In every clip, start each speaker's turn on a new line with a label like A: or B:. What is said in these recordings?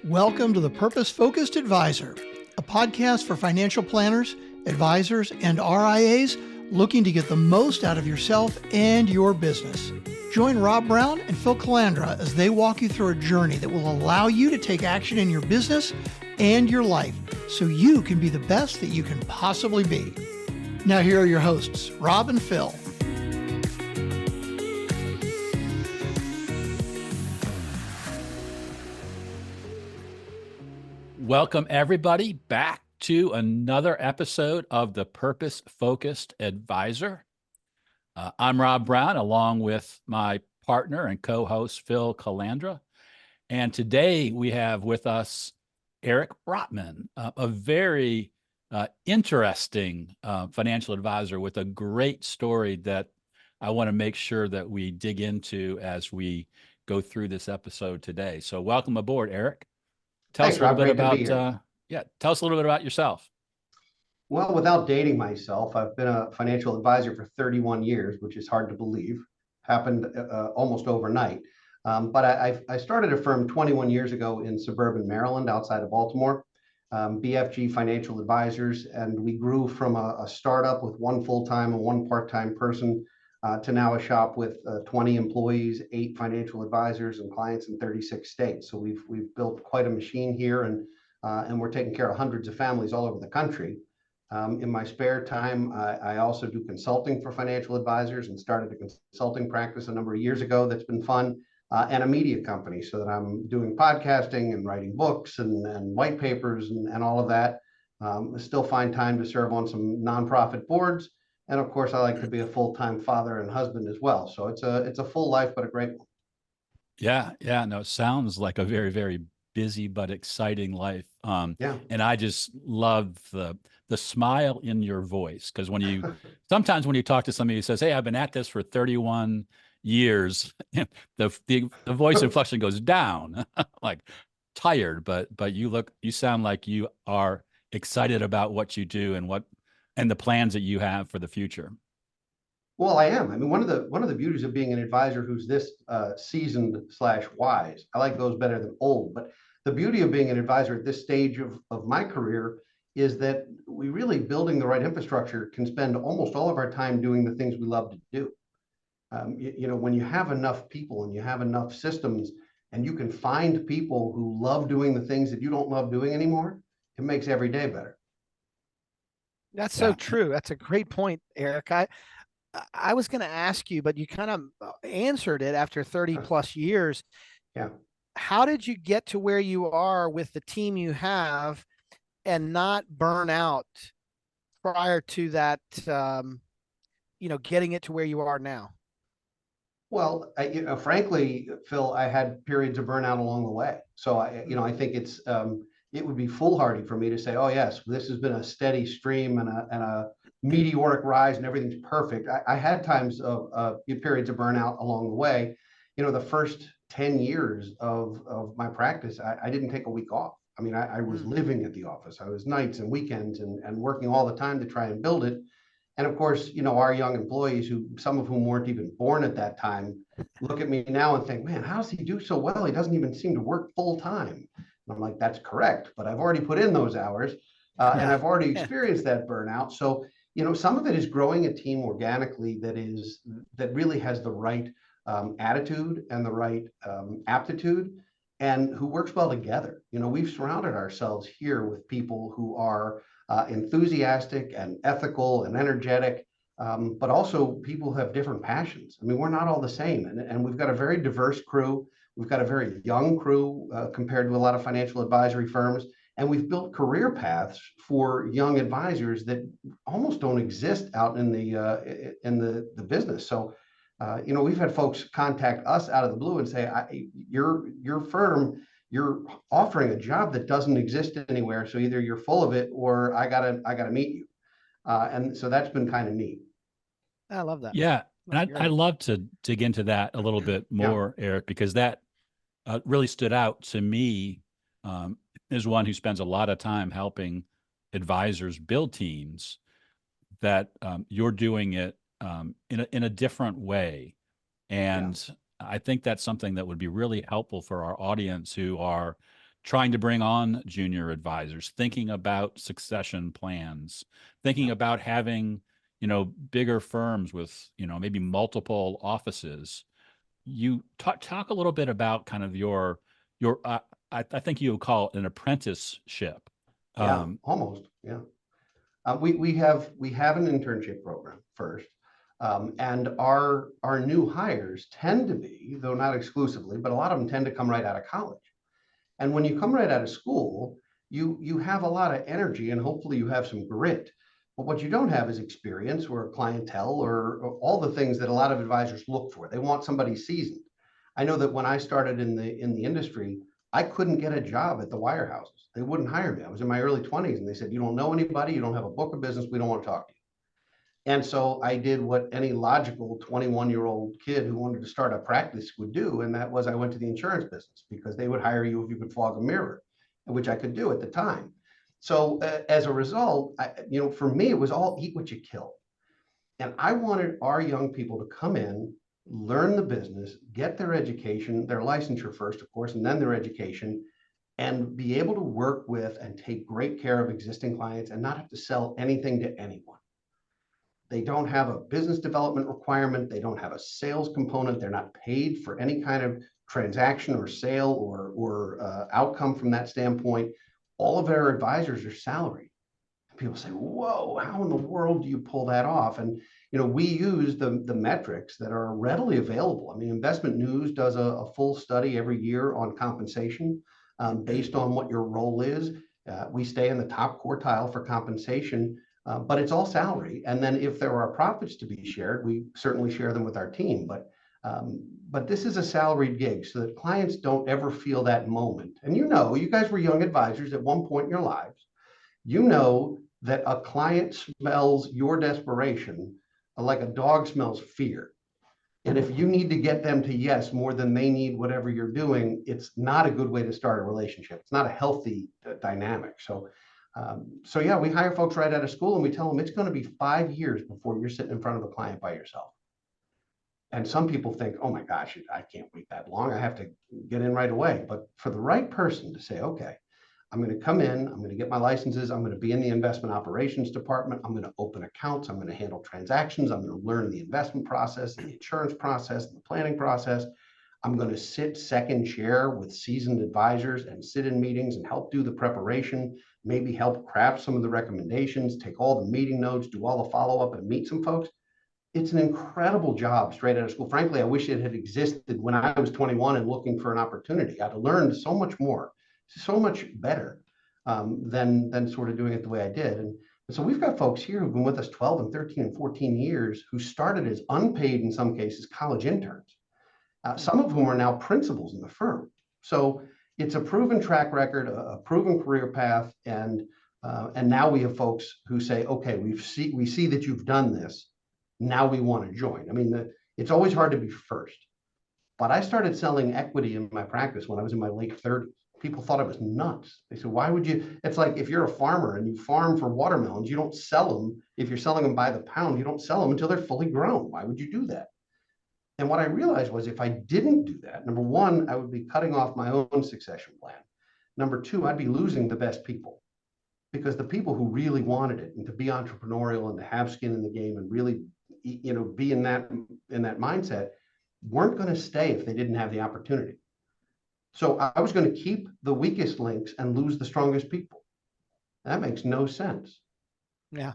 A: Welcome to the Purpose Focused Advisor, a podcast for financial planners, advisors, and RIAs looking to get the most out of yourself and your business. Join Rob Brown and Phil Calandra as they walk you through a journey that will allow you to take action in your business and your life so you can be the best that you can possibly be. Now here are your hosts, Rob and Phil.
B: Welcome, everybody, back to another episode of the Purpose Focused Advisor. I'm Rob Brown, along with my partner and co-host, Phil Calandra. And today we have with us Eric Brotman, a very interesting financial advisor with a great story that I want to make sure that we dig into as we go through this episode today. So welcome aboard, Eric. Tell us a little bit about tell us a little bit about yourself.
C: Well, without dating myself, I've been a financial advisor for 31 years, which is hard to believe. Happened almost overnight. But I started a firm 21 years ago in suburban Maryland, outside of Baltimore, BFG Financial Advisors, and we grew from a startup with one full-time and one part-time person to now a shop with 20 employees, 8 financial advisors, and clients in 36 states. So we've built quite a machine here, and we're taking care of hundreds of families all over the country. In my spare time, I also do consulting for financial advisors and started a consulting practice a number of years ago that's been fun, and a media company, so that I'm doing podcasting and writing books and white papers and all of that. I still find time to serve on some nonprofit boards. And of course, I like to be a full-time father and husband as well. So it's a full life, but a great one.
B: Yeah. No, it sounds like a very, very busy but exciting life. And I just love the smile in your voice, because sometimes when you talk to somebody who says, "Hey, I've been at this for 31 years," the voice inflection goes down, like tired, but you sound like you are excited about what you do and the plans that you have for the future.
C: Well, I am. I mean, one of the beauties of being an advisor who's this seasoned / wise, I like those better than old, but the beauty of being an advisor at this stage of my career is that we really, building the right infrastructure, can spend almost all of our time doing the things we love to do. When you have enough people and you have enough systems and you can find people who love doing the things that you don't love doing anymore, it makes every day better.
D: That's so true. That's a great point, Eric. I was going to ask you, but you kind of answered it after 30 plus years.
C: Yeah.
D: How did you get to where you are with the team you have and not burn out prior to that, getting it to where you are now?
C: Well, frankly, Phil, I had periods of burnout along the way. So I think it would be foolhardy for me to say, "Oh yes, this has been a steady stream and a meteoric rise and everything's perfect." I had times of periods of burnout along the way. The first 10 years of my practice, I didn't take a week off. I mean, I was living at the office. I was nights and weekends and working all the time to try and build it. And of course, our young employees, some of whom weren't even born at that time, look at me now and think, "Man, how does he do so well? He doesn't even seem to work full time." And I'm like, "That's correct, but I've already put in those hours, and I've already experienced that burnout." So, some of it is growing a team organically that really has the right attitude and the right aptitude, and who works well together. We've surrounded ourselves here with people who are enthusiastic and ethical and energetic, but also people who have different passions. I mean, we're not all the same, and we've got a very diverse crew. We've got a very young crew compared to a lot of financial advisory firms, and we've built career paths for young advisors that almost don't exist out in the business. So, we've had folks contact us out of the blue and say, "Your firm, you're offering a job that doesn't exist anywhere. So either you're full of it or I gotta meet you." And so that's been kind of neat.
D: I love that.
B: Yeah. And I'd love to dig into that a little bit more, Eric, because that really stood out to me as one who spends a lot of time helping advisors build teams, that you're doing it in a different way. And I think that's something that would be really helpful for our audience who are trying to bring on junior advisors, thinking about succession plans, thinking about having, bigger firms with, maybe multiple offices. You talk a little bit about kind of your, I think you would call it an apprenticeship.
C: Yeah, almost. Yeah. We have an internship program first. And our new hires tend to be, though not exclusively, but a lot of them tend to come right out of college. And when you come right out of school, you have a lot of energy and hopefully you have some grit. But what you don't have is experience or clientele or all the things that a lot of advisors look for. They want somebody seasoned. I know that when I started in the industry, I couldn't get a job at the wirehouses. They wouldn't hire me. I was in my early 20s and they said, you don't know anybody, you don't have a book of business, we don't want to talk to you. And so I did what any logical 21-year-old kid who wanted to start a practice would do. And that was I went to the insurance business because they would hire you if you could fog a mirror, which I could do at the time. So as a result, for me, it was all eat what you kill. And I wanted our young people to come in, learn the business, get their education, their licensure first, of course, and then their education, and be able to work with and take great care of existing clients and not have to sell anything to anyone. They don't have a business development requirement. They don't have a sales component. They're not paid for any kind of transaction or sale or outcome from that standpoint. All of our advisors are salaried. People say, whoa, how in the world do you pull that off? And we use the metrics that are readily available. I mean, Investment News does a full study every year on compensation based on what your role is. We stay in the top quartile for compensation, but it's all salary. And then if there are profits to be shared, we certainly share them with our team. But this is a salaried gig so that clients don't ever feel that moment. And you guys were young advisors at one point in your lives. You know that a client smells your desperation like a dog smells fear. And if you need to get them to yes more than they need whatever you're doing, it's not a good way to start a relationship. It's not a healthy dynamic. So yeah, we hire folks right out of school and we tell them it's going to be 5 years before you're sitting in front of a client by yourself. And some people think, oh my gosh, I can't wait that long. I have to get in right away. But for the right person to say, okay, I'm going to come in, I'm going to get my licenses, I'm going to be in the investment operations department, I'm going to open accounts, I'm going to handle transactions, I'm going to learn the investment process, the insurance process, the planning process. I'm going to sit second chair with seasoned advisors and sit in meetings and help do the preparation, maybe help craft some of the recommendations, take all the meeting notes, do all the follow-up and meet some folks. It's an incredible job straight out of school. Frankly, I wish it had existed when I was 21 and looking for an opportunity. I'd learned so much more, so much better than sort of doing it the way I did. And so we've got folks here who've been with us 12 and 13 and 14 years who started as unpaid, in some cases, college interns, some of whom are now principals in the firm. So it's a proven track record, a proven career path. And now we have folks who say, okay, we see that you've done this. Now we want to join. I mean, it's always hard to be first. But I started selling equity in my practice when I was in my late 30s. People thought I was nuts. They said, why would you? It's like if you're a farmer and you farm for watermelons, you don't sell them. If you're selling them by the pound, you don't sell them until they're fully grown. Why would you do that? And what I realized was if I didn't do that, number one, I would be cutting off my own succession plan. Number two, I'd be losing the best people because the people who really wanted it and to be entrepreneurial and to have skin in the game and really, be in that mindset weren't going to stay if they didn't have the opportunity. So I was going to keep the weakest links and lose the strongest people. That makes no sense.
D: Yeah.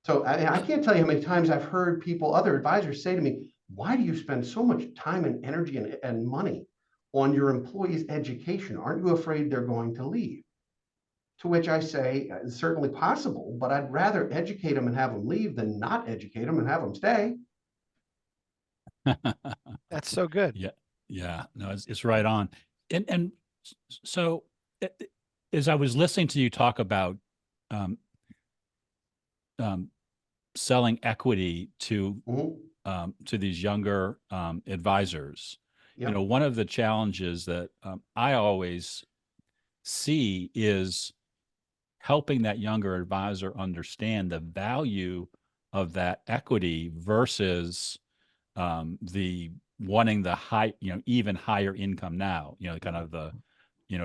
C: So I can't tell you how many times I've heard other advisors say to me, why do you spend so much time and energy and money on your employees' education? Aren't you afraid they're going to leave? To which I say, it's certainly possible, but I'd rather educate them and have them leave than not educate them and have them stay.
D: That's so good.
B: Yeah. Yeah. No, it's right on. And so as I was listening to you talk about selling equity to these younger advisors,
C: Yep.
B: one of the challenges that I always see is helping that younger advisor understand the value of that equity versus the wanting the high, even higher income now, kind of the,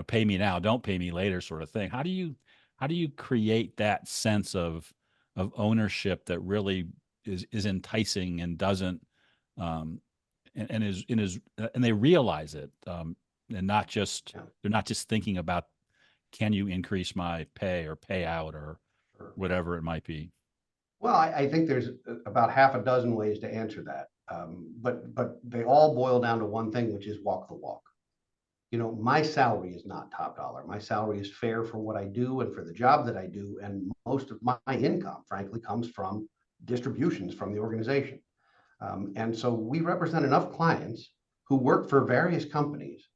B: pay me now, don't pay me later sort of thing. How do you create that sense of ownership that really is enticing and doesn't, and they realize it, and not just,
C: Yeah.
B: they're not just thinking about, can you increase my pay or payout or whatever it might be?
C: Well, I think there's about half a dozen ways to answer that. But they all boil down to one thing, which is walk the walk. My salary is not top dollar. My salary is fair for what I do and for the job that I do. And most of my income, frankly, comes from distributions from the organization. And so we represent enough clients who work for various companies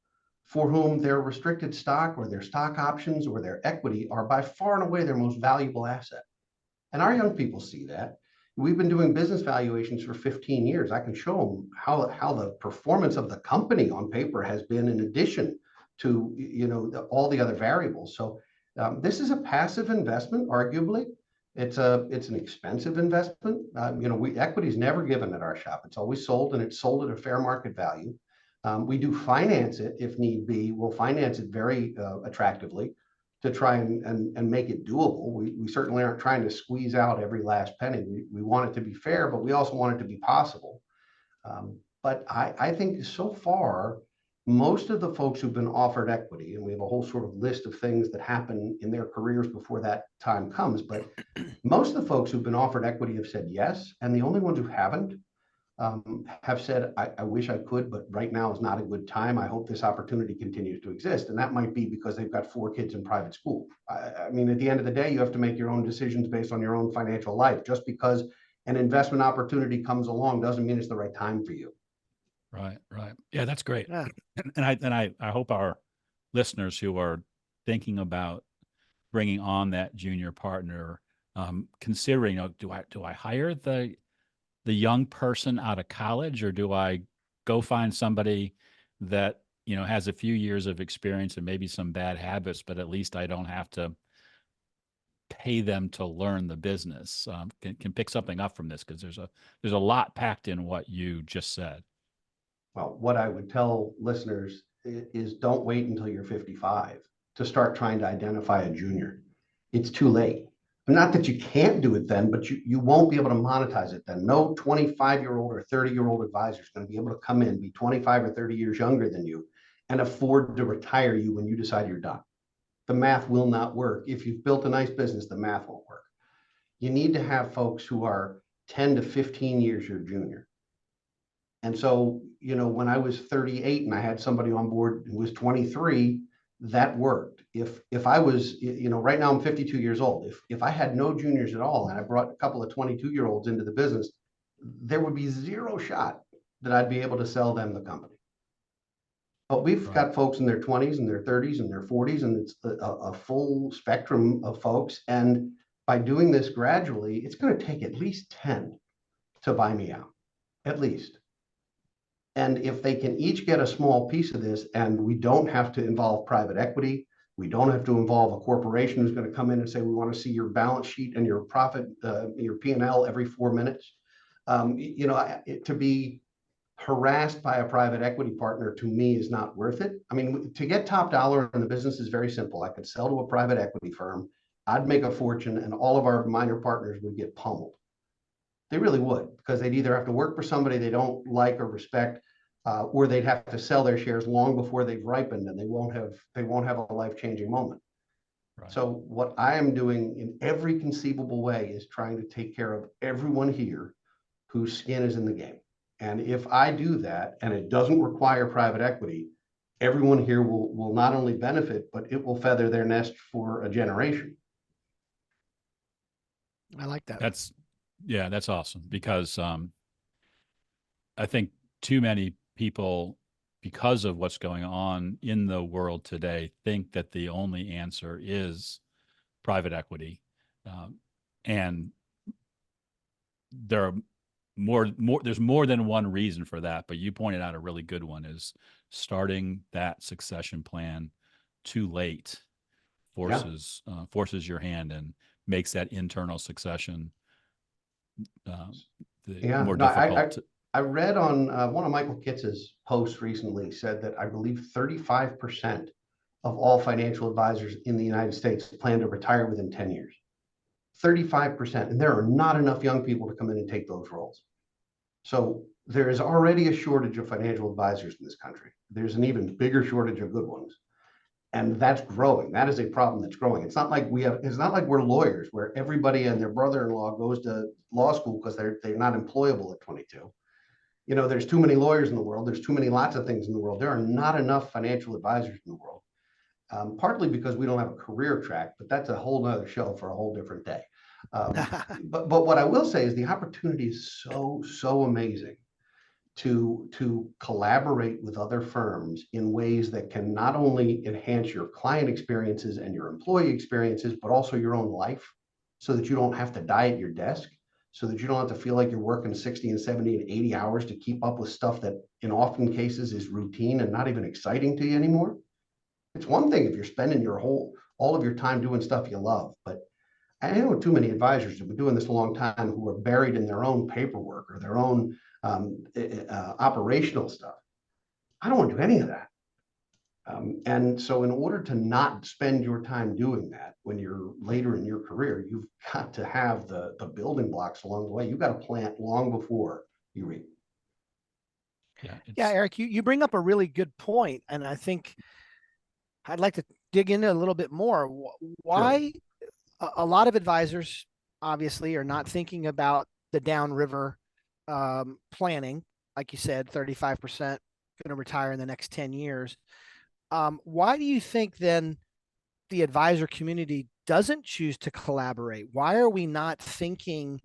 C: for whom their restricted stock or their stock options or their equity are by far and away their most valuable asset. And our young people see that. We've been doing business valuations for 15 years. I can show them how the performance of the company on paper has been in addition to all the other variables. So this is a passive investment, arguably. It's an expensive investment. Equity is never given at our shop. It's always sold, and it's sold at a fair market value. We do finance it if need be. We'll finance it very attractively to try and make it doable. We certainly aren't trying to squeeze out every last penny. We want it to be fair, but we also want it to be possible. But I think so far, most of the folks who've been offered equity, and we have a whole sort of list of things that happen in their careers before that time comes, but most of the folks who've been offered equity have said yes, and the only ones who haven't have said, I wish I could, but right now is not a good time. I hope this opportunity continues to exist. And that might be because they've got 4 kids in private school. I mean, at the end of the day, you have to make your own decisions based on your own financial life. Just because an investment opportunity comes along doesn't mean it's the right time for you.
B: Right. Yeah, that's great.
D: Yeah.
B: And I hope our listeners who are thinking about bringing on that junior partner, considering, do I hire the young person out of college, or do I go find somebody that, has a few years of experience and maybe some bad habits, but at least I don't have to pay them to learn the business, can pick something up from this, because there's a lot packed in what you just said.
C: Well, what I would tell listeners is don't wait until you're 55 to start trying to identify a junior. It's too late. Not that you can't do it then, but you won't be able to monetize it then. No 25-year-old or 30-year-old advisor is going to be able to come in, be 25 or 30 years younger than you, and afford to retire you when you decide you're done. The math will not work. If you've built a nice business, the math won't work. You need to have folks who are 10 to 15 years your junior. And so, when I was 38 and I had somebody on board who was 23, that worked. If I was, right now I'm 52 years old. If I had no juniors at all and I brought a couple of 22-year-olds into the business, there would be zero shot that I'd be able to sell them the company. But we've got folks in their 20s and their 30s and their 40s, and it's a full spectrum of folks. And by doing this gradually, it's going to take at least 10 to buy me out, at least. And if they can each get a small piece of this, and we don't have to involve private equity, we don't have to involve a corporation who's going to come in and say, we want to see your balance sheet and your profit, your P&L every 4 minutes. To be harassed by a private equity partner, to me, is not worth it. I mean, to get top dollar in the business is very simple. I could sell to a private equity firm, I'd make a fortune, and all of our minor partners would get pummeled. They really would, because they'd either have to work for somebody they don't like or respect, or they'd have to sell their shares long before they've ripened, and they won't have a life-changing moment. Right. So what I am doing in every conceivable way is trying to take care of everyone here whose skin is in the game. And if I do that, and it doesn't require private equity, everyone here will not only benefit, but it will feather their nest for a generation.
D: I like that.
B: That's awesome, because I think too many people, because of what's going on in the world today, think that the only answer is private equity, and there's more than one reason for that. But you pointed out a really good one: is starting that succession plan too late forces your hand and makes that internal succession more difficult.
C: I read on one of Michael Kitz's posts recently said that I believe 35% of all financial advisors in the United States plan to retire within 10 years. 35%. And there are not enough young people to come in and take those roles. So there is already a shortage of financial advisors in this country. There's an even bigger shortage of good ones. And that's growing. That is a problem that's growing. It's not like it's not like we're lawyers where everybody and their brother-in-law goes to law school because they're not employable at 22. You know, there's too many lawyers in the world. There's too many lots of things in the world. There are not enough financial advisors in the world. Partly because we don't have a career track, but that's a whole nother show for a whole different day. But what I will say is the opportunity is so amazing to collaborate with other firms in ways that can not only enhance your client experiences and your employee experiences, but also your own life, so that you don't have to die at your desk, so that you don't have to feel like you're working 60 and 70 and 80 hours to keep up with stuff that in often cases is routine and not even exciting to you anymore. It's one thing if you're spending all of your time doing stuff you love, but I know too many advisors who've been doing this a long time who are buried in their own paperwork or their own operational stuff. I don't want to do any of that. And so in order to not spend your time doing that when you're later in your career, you've got to have the building blocks along the way. You've got to plant long before you reap.
D: Yeah, Eric, you bring up a really good point, and I think I'd like to dig into a little bit more. Why a lot of advisors obviously are not thinking about the downriver planning, like you said, 35% going to retire in the next 10 years. Why do you think then the advisor community doesn't choose to collaborate? Why are we not thinking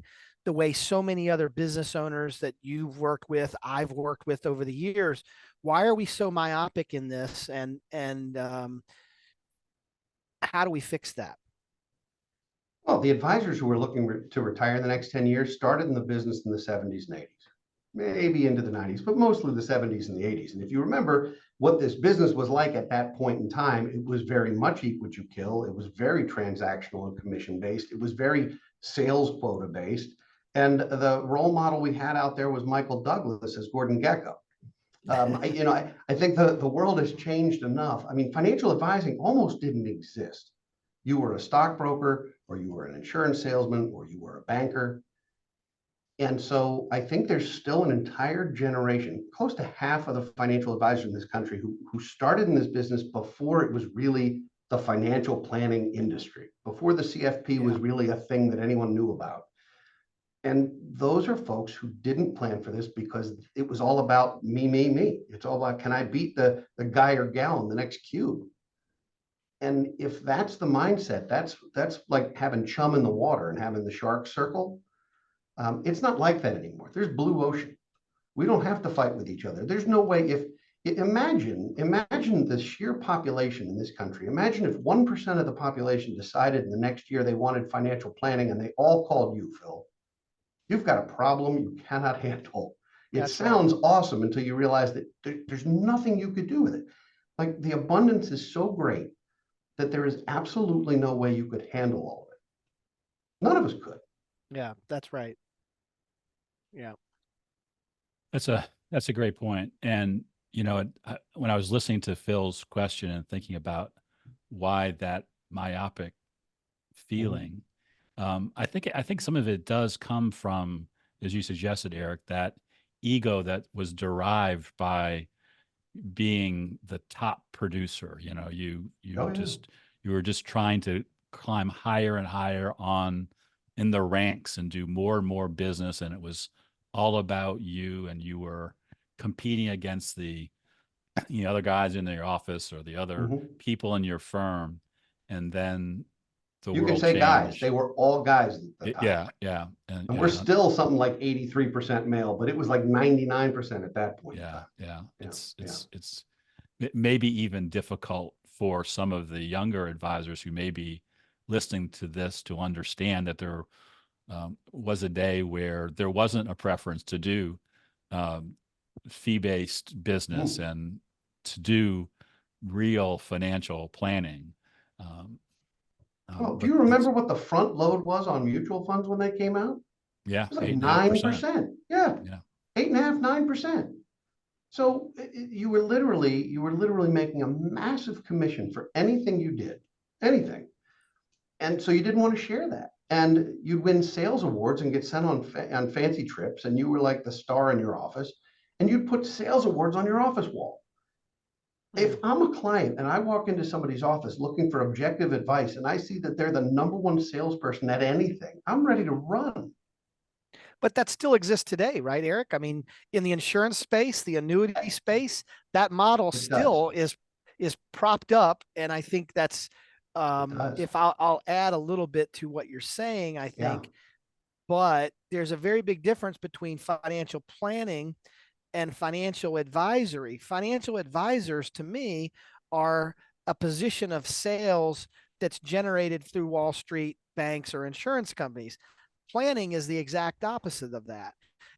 D: the way so many other business owners that you've worked with, I've worked with over the years? Why are we so myopic in this? And how do we fix that?
C: Well, the advisors who were looking to retire in the next 10 years started in the business in the 70s and 80s, maybe into the 90s, but mostly the 70s and the 80s. And if you remember what this business was like at that point in time, it was very much eat what you kill. It was very transactional and commission based. It was very sales quota based. And the role model we had out there was Michael Douglas as Gordon Gekko. I think the world has changed enough. I mean, financial advising almost didn't exist. You were a stockbroker, or you were an insurance salesman, or you were a banker. And so I think there's still an entire generation, close to half of the financial advisors in this country who started in this business before it was really the financial planning industry, before the CFP was really a thing that anyone knew about. And those are folks who didn't plan for this because it was all about me. It's all about, can I beat the guy or gal in the next cube? And if that's the mindset, that's like having chum in the water and having the shark circle. It's not like that anymore. There's blue ocean. We don't have to fight with each other. There's no way. Imagine the sheer population in this country. Imagine if 1% of the population decided in the next year they wanted financial planning and they all called you, Phil. You've got a problem you cannot handle. It sounds awesome until you realize that there's nothing you could do with it. Like, the abundance is so great that there is absolutely no way you could handle all of it. None of us could.
D: Yeah, that's right. Yeah.
B: That's a great point. And, when I was listening to Phil's question and thinking about why that myopic feeling, I think some of it does come from, as you suggested, Eric, that ego that was derived by being the top producer. You were just trying to climb higher and higher in the ranks and do more and more business, and it was all about you, and you were competing against the other guys in your office or the other people in your firm. And then the
C: you
B: world
C: could say
B: changed.
C: guys. They were all guys at the time.
B: Yeah.
C: And we're still something like 83% male, but it was like 99% at that point.
B: Yeah. It's maybe even difficult for some of the younger advisors who may be listening to this to understand that there was a day where there wasn't a preference to do fee-based business and to do real financial planning.
C: Well, do you remember what the front load was on mutual funds when they came out?
B: Yeah,
C: it was like 9%. Yeah, 8.5%, 9%. So you were literally making a massive commission for anything you did, anything. And so you didn't want to share that. And you'd win sales awards and get sent on fancy trips, and you were like the star in your office, and you'd put sales awards on your office wall. If I'm a client and I walk into somebody's office looking for objective advice and I see that they're the number one salesperson at anything, I'm ready to run.
D: But that still exists today, right, Eric? I mean, in the insurance space, the annuity space, that model
C: It does.
D: still is propped up. And I think that's
C: does.
D: if I'll add a little bit to what you're saying, I think,
C: Yeah.
D: but there's a very big difference between financial planning and financial advisory. Financial advisors, to me, are a position of sales that's generated through Wall Street, banks, or insurance companies. Planning is the exact opposite of that.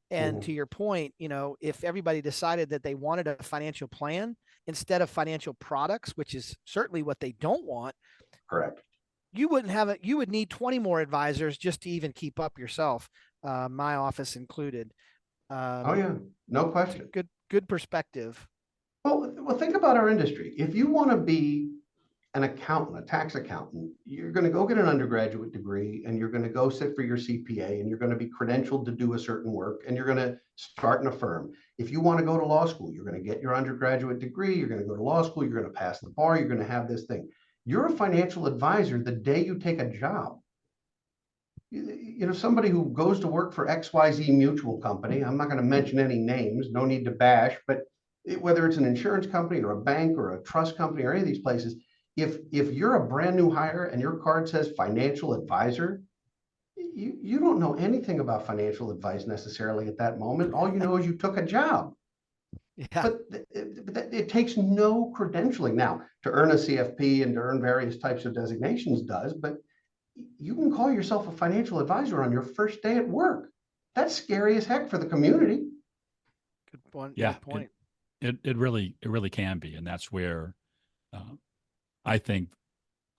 D: And to your point, if everybody decided that they wanted a financial plan instead of financial products, which is certainly what they don't want,
C: Correct.
D: you wouldn't have it. You would need 20 more advisors just to even keep up yourself, my office included.
C: Oh yeah, no question.
D: Good perspective.
C: Well, think about our industry. If you want to be an accountant, a tax accountant, you're going to go get an undergraduate degree and you're going to go sit for your CPA and you're going to be credentialed to do a certain work and you're going to start in a firm. If you want to go to law school, you're going to get your undergraduate degree, you're going to go to law school, you're going to pass the bar, you're going to have this thing. You're a financial advisor the day you take a job. Somebody who goes to work for XYZ Mutual Company, I'm not going to mention any names, no need to bash, but whether it's an insurance company or a bank or a trust company or any of these places, if you're a brand new hire and your card says financial advisor, you don't know anything about financial advice necessarily at that moment. All you know is you took a job.
D: Yeah.
C: But it takes no credentialing. Now, to earn a CFP and to earn various types of designations does, but you can call yourself a financial advisor on your first day at work. That's scary as heck for the community.
D: Good point.
B: Yeah,
D: good point.
B: It really can be, and that's where I think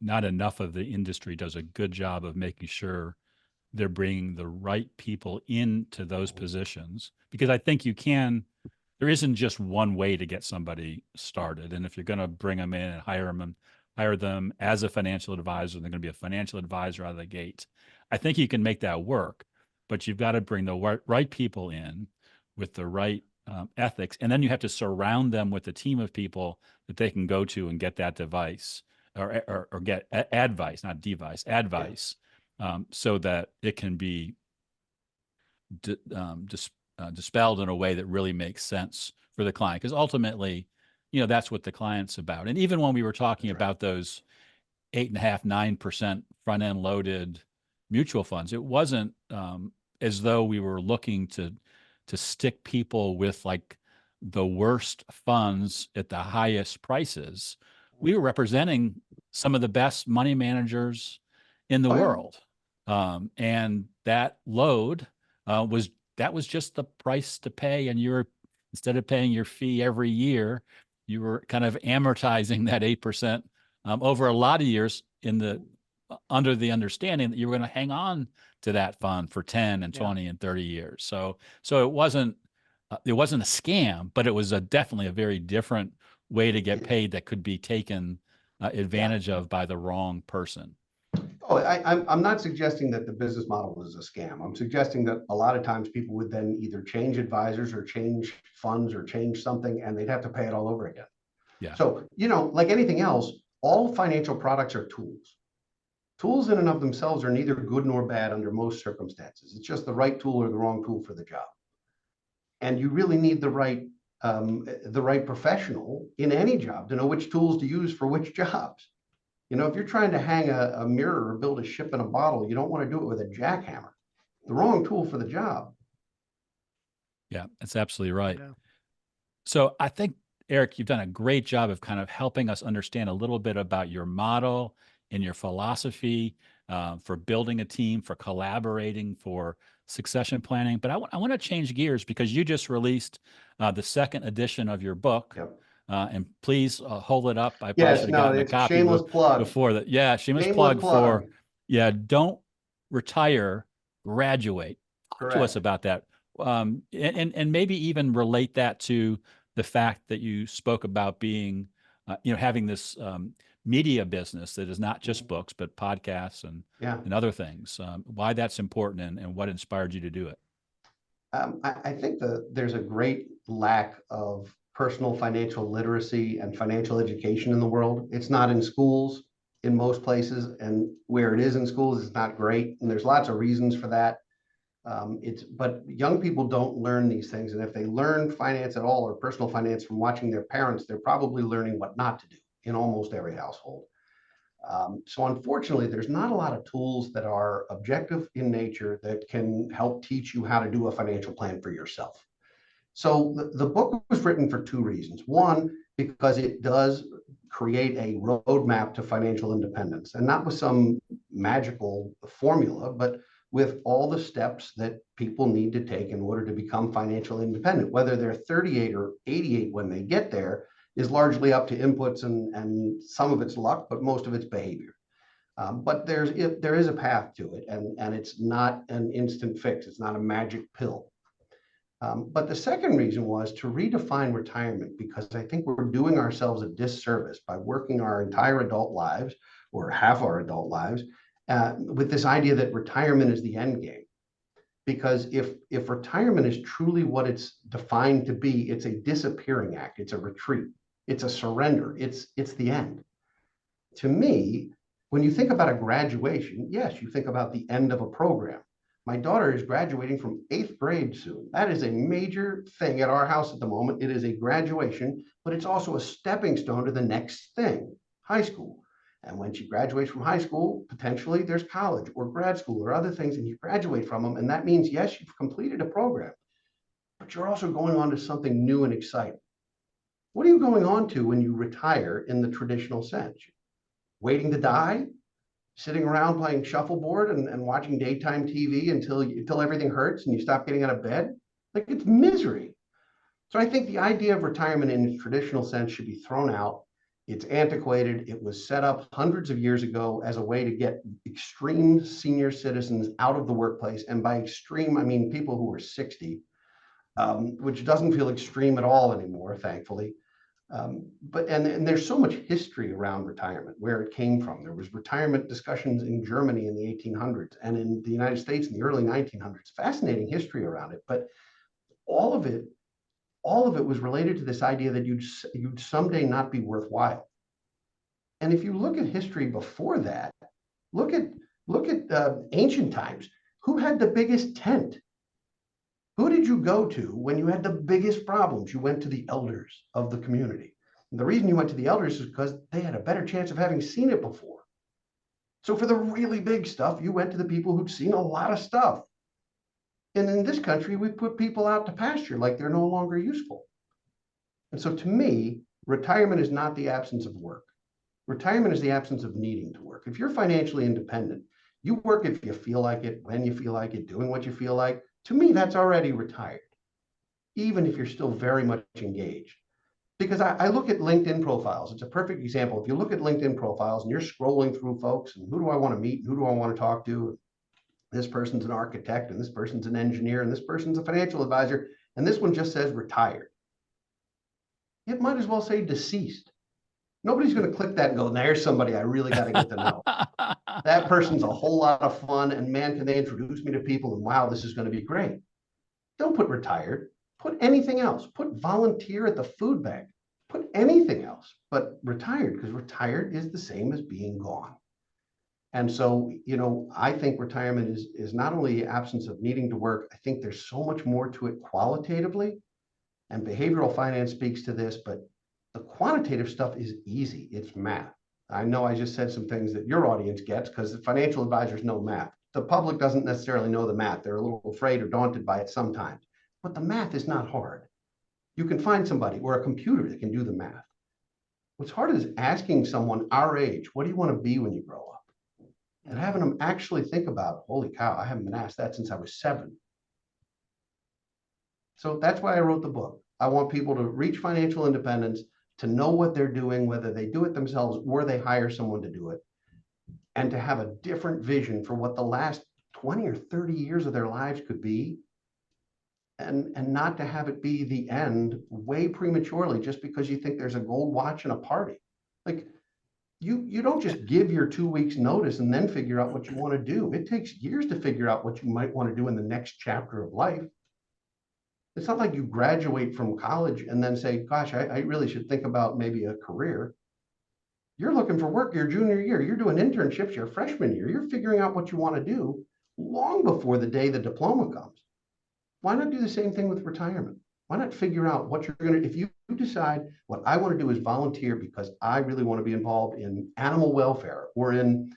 B: not enough of the industry does a good job of making sure they're bringing the right people into those positions, because I think there isn't just one way to get somebody started. And if you're going to bring them in and hire them as a financial advisor, they're going to be a financial advisor out of the gate. I think you can make that work, but you've got to bring the right people in with the right ethics. And then you have to surround them with a team of people that they can go to and get that device or get advice, not device, advice, so that it can be dispelled in a way that really makes sense for the client. Because ultimately, that's what the client's about. And even when we were talking about those 8.5%, 9% front end loaded mutual funds, it wasn't as though we were looking to stick people with like the worst funds at the highest prices. We were representing some of the best money managers in the world. And that load was just the price to pay. And instead of paying your fee every year, you were kind of amortizing that 8% over a lot of years under the understanding that you were going to hang on to that fund for 10 and 20 and 30 years. So it wasn't a scam, but it was definitely a very different way to get paid that could be taken advantage of by the wrong person.
C: Oh, I'm not suggesting that the business model was a scam. I'm suggesting that a lot of times people would then either change advisors or change funds or change something, and they'd have to pay it all over again.
B: Yeah.
C: So, like anything else, all financial products are tools. Tools in and of themselves are neither good nor bad under most circumstances. It's just the right tool or the wrong tool for the job. And you really need the right professional in any job to know which tools to use for which jobs. If you're trying to hang a mirror or build a ship in a bottle, you don't want to do it with a jackhammer. The wrong tool for the job.
B: Yeah, that's absolutely right.
D: Yeah.
B: So I think, Eric, you've done a great job of kind of helping us understand a little bit about your model and your philosophy for building a team, for collaborating, for succession planning. But I want to change gears because you just released the second edition of your book.
C: Yep.
B: And please hold it up. I probably
C: Yes,
B: should have
C: no,
B: gotten a
C: it's a
B: copy
C: shameless plug.
B: before that. Yeah, shameless
C: Shameless
B: plug.
C: plug.
B: Don't retire, graduate. Talk to us
C: Correct.
B: about that. And maybe even relate that to the fact that you spoke about being, having this media business that is not just books, but podcasts and other things, why that's important and what inspired you to do it.
C: I think there's a great lack of personal financial literacy and financial education in the world. It's not in schools in most places, and where it is in schools, it's not great. And there's lots of reasons for that. But young people don't learn these things. And if they learn finance at all or personal finance from watching their parents, they're probably learning what not to do in almost every household. So unfortunately, there's not a lot of tools that are objective in nature that can help teach you how to do a financial plan for yourself. So the book was written for two reasons. One, because it does create a roadmap to financial independence, and not with some magical formula, but with all the steps that people need to take in order to become financially independent. Whether they're 38 or 88 when they get there is largely up to inputs and some of it's luck, but most of it's behavior. But there is a path to it, and it's not an instant fix. It's not a magic pill. But the second reason was to redefine retirement, because I think we're doing ourselves a disservice by working our entire adult lives, or half our adult lives, with this idea that retirement is the end game. Because if retirement is truly what it's defined to be, it's a disappearing act, it's a retreat, it's a surrender, it's the end. To me, when you think about a graduation, yes, you think about the end of a program. My daughter is graduating from 8th grade soon. That is a major thing at our house at the moment. It is a graduation, but it's also a stepping stone to the next thing, high school. And when she graduates from high school, potentially there's college or grad school or other things, and you graduate from them. And that means, yes, you've completed a program, but you're also going on to something new and exciting. What are you going on to when you retire in the traditional sense? Waiting to die? Sitting around playing shuffleboard and watching daytime TV until everything hurts and you stop getting out of bed? Like, it's misery. So I think the idea of retirement in its traditional sense should be thrown out. It's antiquated. It was set up hundreds of years ago as a way to get extreme senior citizens out of the workplace. And by extreme, I mean people who were 60, which doesn't feel extreme at all anymore, thankfully. But there's so much history around retirement, where it came from. There was retirement discussions in Germany in the 1800s and in the United States in the early 1900s. Fascinating history around it, but all of it was related to this idea that you'd someday not be worthwhile. And if you look at history before that, look at ancient times. Who had the biggest tent? Who did you go to when you had the biggest problems? You went to the elders of the community. And the reason you went to the elders is because they had a better chance of having seen it before. So for the really big stuff, you went to the people who'd seen a lot of stuff. And in this country, we put people out to pasture like they're no longer useful. And so to me, retirement is not the absence of work. Retirement is the absence of needing to work. If you're financially independent, you work if you feel like it, when you feel like it, doing what you feel like. To me, that's already retired, even if you're still very much engaged. Because I look at LinkedIn profiles. It's a perfect example. If you look at LinkedIn profiles and you're scrolling through folks and who do I want to meet and who do I want to talk to? This person's an architect and this person's an engineer and this person's a financial advisor, and this one just says retired. It might as well say deceased. Nobody's going to click that and go, there's somebody I really got to get to know. That person's a whole lot of fun, and man, can they introduce me to people, and wow, this is going to be great. Don't put retired. Put anything else. Put volunteer at the food bank. Put anything else but retired, because retired is the same as being gone. And so, I think retirement is not only the absence of needing to work. I think there's so much more to it qualitatively, and behavioral finance speaks to this, but the quantitative stuff is easy. It's math. I know I just said some things that your audience gets because the financial advisors know math. The public doesn't necessarily know the math. They're a little afraid or daunted by it sometimes, but the math is not hard. You can find somebody or a computer that can do the math. What's hard is asking someone our age, what do you want to be when you grow up? And having them actually think about, holy cow, I haven't been asked that since I was 7. So that's why I wrote the book. I want people to reach financial independence, to know what they're doing, whether they do it themselves or they hire someone to do it, and to have a different vision for what the last 20 or 30 years of their lives could be, and not to have it be the end way prematurely just because you think there's a gold watch and a party. Like you don't just give your 2 weeks notice and then figure out what you want to do. It takes years to figure out what you might want to do in the next chapter of life. It's not like you graduate from college and then say, gosh, I really should think about maybe a career. You're looking for work your junior year. You're doing internships your freshman year. You're figuring out what you want to do long before the day the diploma comes. Why not do the same thing with retirement? Why not figure out what you're going to, if you decide what I want to do is volunteer because I really want to be involved in animal welfare or in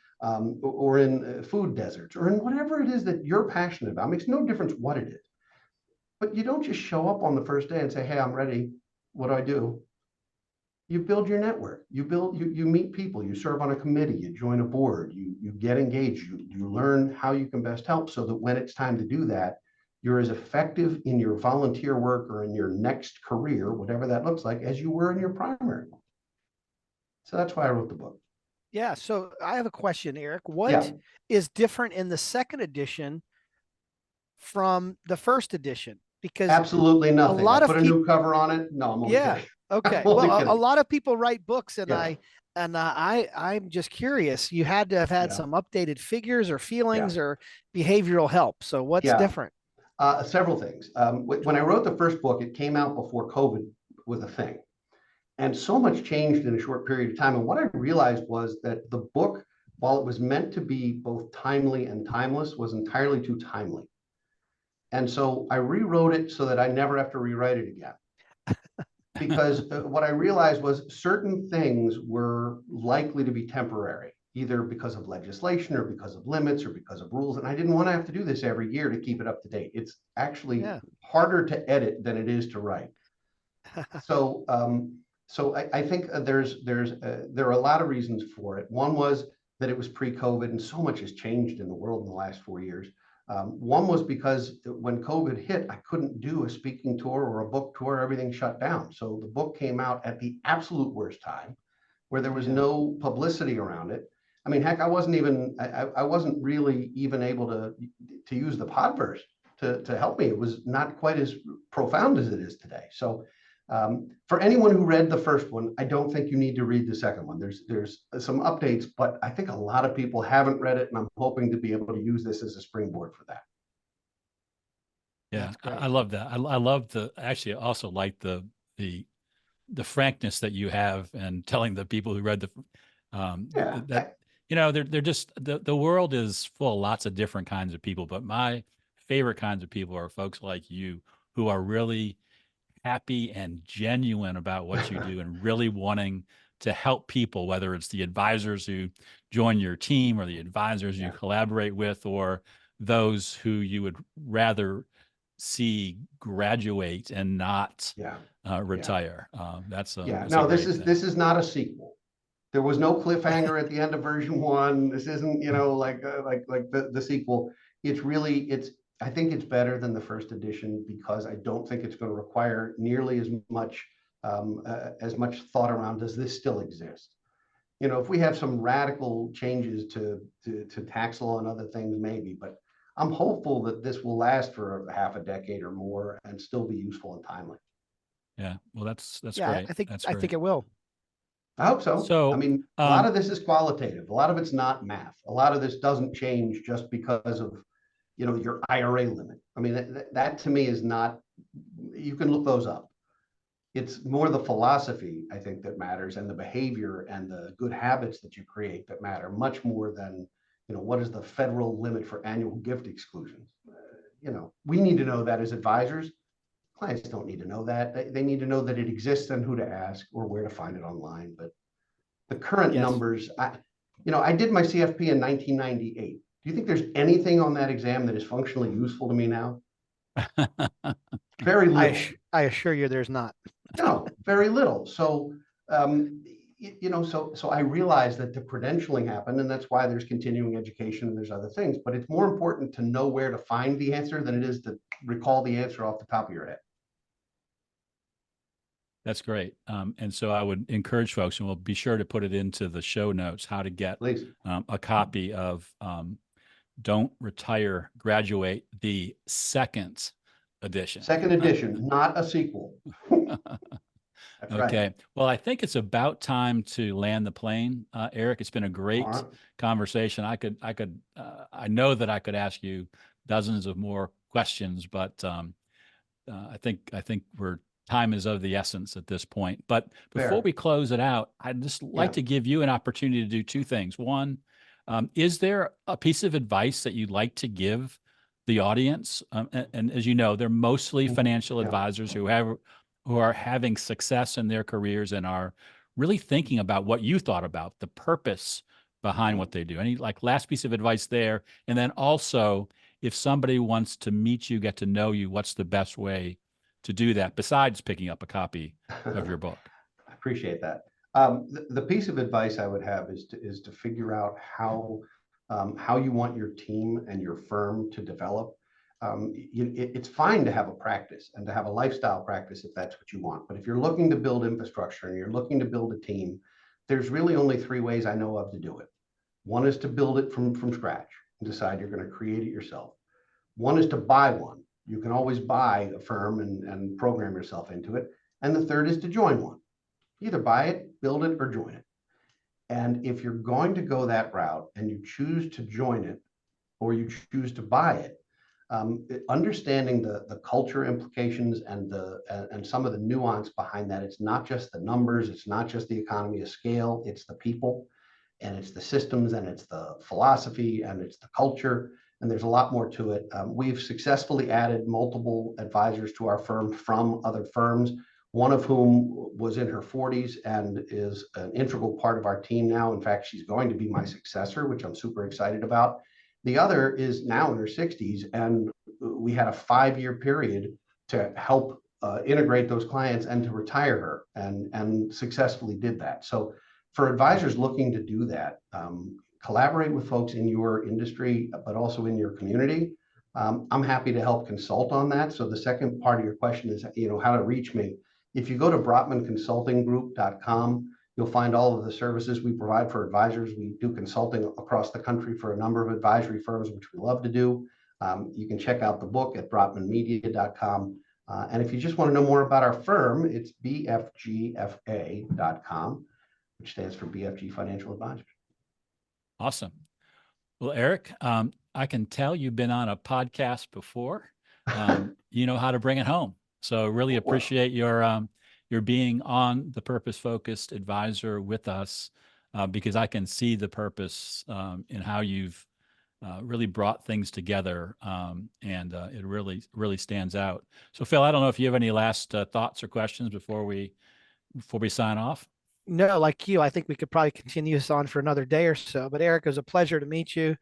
C: food deserts or in whatever it is that you're passionate about. It makes no difference what it is. But you don't just show up on the first day and say, hey, I'm ready. What do I do? You build your network. You meet people. You serve on a committee. You join a board. You get engaged. You learn how you can best help so that when it's time to do that, you're as effective in your volunteer work or in your next career, whatever that looks like, as you were in your primary one. So that's why I wrote the book.
D: Yeah. So I have a question, Eric. What
C: Yeah.
D: is different in the second edition from the first edition? Because
C: absolutely nothing.
D: A lot
C: I
D: of
C: put a new cover on it. No, I'm only kidding.
D: Okay.
C: I'm only
D: Well,
C: kidding.
D: a lot of people write books, and
C: Yeah.
D: I'm just curious. You had to have had
C: Yeah.
D: some updated figures or feelings
C: Yeah.
D: or behavioral help. So what's
C: Yeah.
D: different?
C: Several things. When I wrote the first book, it came out before COVID was a thing. And so much changed in a short period of time. And what I realized was that the book, while it was meant to be both timely and timeless, was entirely too timely. And so I rewrote it so that I never have to rewrite it again. Because what I realized was certain things were likely to be temporary, either because of legislation or because of limits or because of rules. And I didn't want to have to do this every year to keep it up to date. It's actually harder to edit than it is to write. So I think there are a lot of reasons for it. One was that it was pre-COVID and so much has changed in the world in the last 4 years. One was because when COVID hit, I couldn't do a speaking tour or a book tour, everything shut down. So the book came out at the absolute worst time where there was no publicity around it. I mean, heck, I wasn't really even able to use the Podverse to help me. It was not quite as profound as it is today. So for anyone who read the first one, I don't think you need to read the second one. There's some updates, but I think a lot of people haven't read it, and I'm hoping to be able to use this as a springboard for that.
B: Yeah, I love that. I love actually also like the frankness that you have and telling the people who read they're just the world is full of lots of different kinds of people, but my favorite kinds of people are folks like you who are really happy and genuine about what you do and really wanting to help people, whether it's the advisors who join your team or the advisors you collaborate with, or those who you would rather see graduate and not retire. This
C: is not a sequel. There was no cliffhanger at the end of version 1. This isn't, like the sequel. I think it's better than the first edition because I don't think it's going to require nearly as much thought around, does this still exist? If we have some radical changes to tax law and other things, maybe, but I'm hopeful that this will last for half a decade or more and still be useful and timely.
B: Yeah, well, that's great.
D: I think it will.
C: I hope so.
B: So,
C: I mean, a lot of this is qualitative. A lot of it's not math. A lot of this doesn't change just because of your IRA limit. I mean, that to me is not, you can look those up. It's more the philosophy, I think, that matters, and the behavior and the good habits that you create that matter much more than, what is the federal limit for annual gift exclusions? We need to know that as advisors. Clients don't need to know that. They need to know that it exists and who to ask or where to find it online. But the current numbers, I did my CFP in 1998. Do you think there's anything on that exam that is functionally useful to me now? Very little.
D: I assure you there's not.
C: No, very little. So, so I realized that the credentialing happened, and that's why there's continuing education and there's other things. But it's more important to know where to find the answer than it is to recall the answer off the top of your head.
B: That's great. And so I would encourage folks, and we'll be sure to put it into the show notes, how to get a copy of Don't Retire, Graduate, the second edition.
C: Second edition, not a sequel. That's
B: Okay.
C: right.
B: Well, I think it's about time to land the plane, Eric. It's been a great conversation. I know that I could ask you dozens of more questions, but I think time is of the essence at this point. But before we close it out, I'd just like to give you an opportunity to do two things. One, is there a piece of advice that you'd like to give the audience? And as you know, they're mostly financial advisors who are having success in their careers and are really thinking about what you thought about, the purpose behind what they do. Any last piece of advice there? And then also, if somebody wants to meet you, get to know you, what's the best way to do that besides picking up a copy of your book?
C: I appreciate that. The piece of advice I would have is to figure out how you want your team and your firm to develop. It's fine to have a practice and to have a lifestyle practice if that's what you want. But if you're looking to build infrastructure and you're looking to build a team, there's really only three ways I know of to do it. One is to build it from scratch and decide you're going to create it yourself. One is to buy one. You can always buy a firm and program yourself into it. And the third is to join one. Either buy it, build it, or join it. And if you're going to go that route and you choose to join it or you choose to buy it, understanding the culture implications and some of the nuance behind that. It's not just the numbers, it's not just the economy of scale, it's the people, and it's the systems, and it's the philosophy, and it's the culture, and there's a lot more to it. We've successfully added multiple advisors to our firm from other firms, one of whom was in her 40s and is an integral part of our team now. In fact, she's going to be my successor, which I'm super excited about. The other is now in her 60s, and we had a 5-year period to help integrate those clients and to retire her, and successfully did that. So for advisors looking to do that, collaborate with folks in your industry, but also in your community. I'm happy to help consult on that. So the second part of your question is, how to reach me. If you go to brotmanconsultinggroup.com, you'll find all of the services we provide for advisors. We do consulting across the country for a number of advisory firms, which we love to do. You can check out the book at brotmanmedia.com. And if you just want to know more about our firm, it's bfgfa.com, which stands for BFG Financial Advisors.
B: Awesome. Well, Eric, I can tell you've been on a podcast before. You know how to bring it home. So really appreciate your being on the Purpose Focused Advisor with us, because I can see the purpose in how you've really brought things together, and it really stands out. So Phil, I don't know if you have any last thoughts or questions before we sign off.
D: No, like you, I think we could probably continue this on for another day or so. But Eric, it was a pleasure to meet you.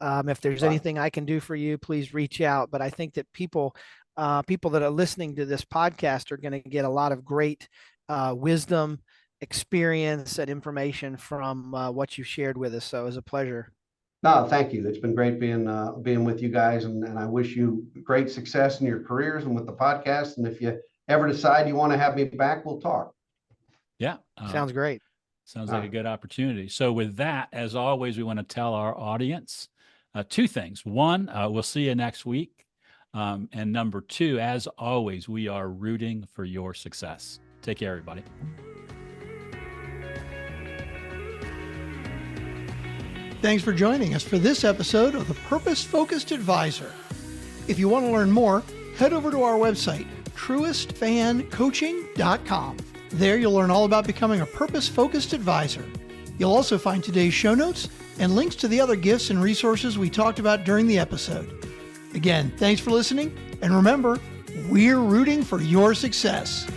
D: If there's anything I can do for you, please reach out. But I think that people that are listening to this podcast are going to get a lot of great wisdom, experience, and information from what you shared with us. So it was a pleasure.
C: No, thank you. It's been great being with you guys, and I wish you great success in your careers and with the podcast. And if you ever decide you want to have me back, we'll talk.
B: Yeah.
D: Sounds great.
B: Sounds like a good opportunity. So with that, as always, we want to tell our audience two things. One, we'll see you next week. And number two, as always, we are rooting for your success. Take care, everybody.
A: Thanks for joining us for this episode of the Purpose Focused Advisor. If you want to learn more, head over to our website, truestfancoaching.com. There you'll learn all about becoming a purpose-focused advisor. You'll also find today's show notes and links to the other gifts and resources we talked about during the episode. Again, thanks for listening, and remember, we're rooting for your success.